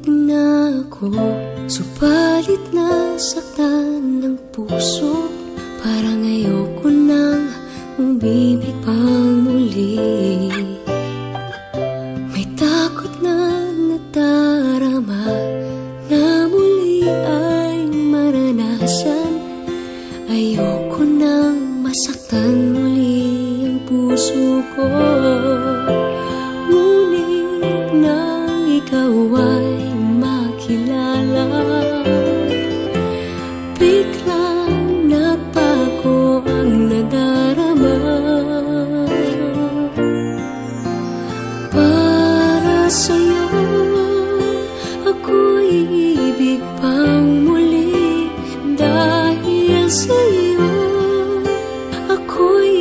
na ako, subalit nasaktan ng puso. Parang ayoko nang umibig pang muli. May takot na nadarama na muli ay maranasan. Ayoko nang masaktan muli ang puso ko. Ngunit nang ikaw ay makilala, biglang nagbago ang nadarama. Para sa'yo ako'y ibig pang muli. Dahil sa'yo ako'y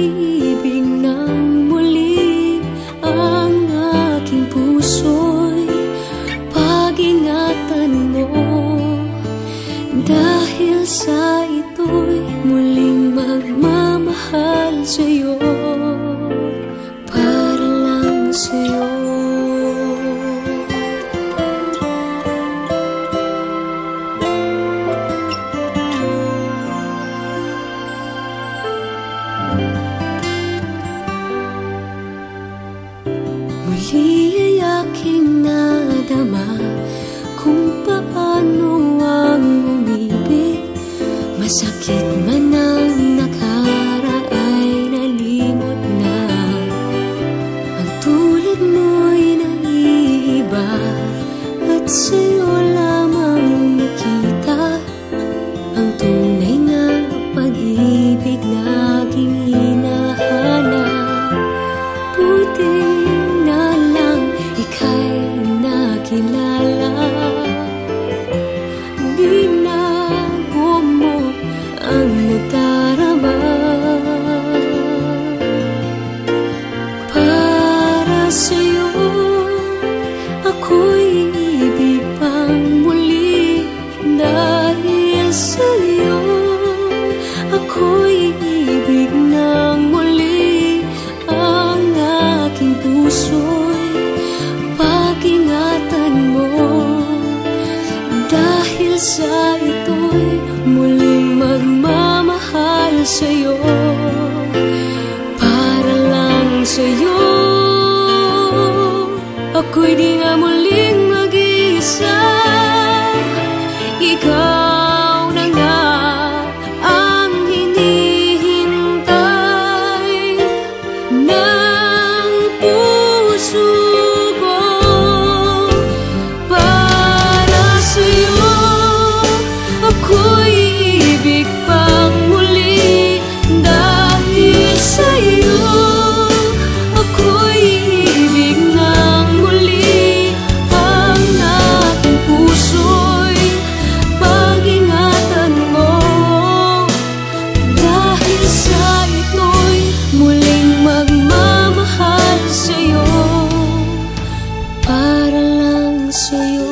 ibig ng muli. Ang aking puso'y pag-ingatan mo. Dahil sa ito'y muling magmamahal sa'yo, para lang sa'yo. Muli ay aking nadama kung paano ang umibig. Masakit man ang nakaraan, nalimot na. Ang tulad mo'y naiiba, at sa'yo lamang nakita ang tunay na pag-ibig laging hinahanap. Buti na lang ika'y nakilala. Binago mo ang nadarama. Para sa'yo ako'y ibig pang muli. Dahil sa'yo ako'y ibig ng muli. Ang aking puso'y pag-ingatan mo. Dahil sa ito'y muling magmamahal sa'yo, para lang sa'yo. Ako'y di na muling mag-iisa. Ikaw na nga ang hinihintay ng puso ko. Para sa'yo ako'y ibig pang muli. Dahil sa'yo ako'y ibig ng muli. Ang aking puso'y pag-ingatan mo. Dahil sa ito'y muling magmamahal sa'yo, para lang sa'yo.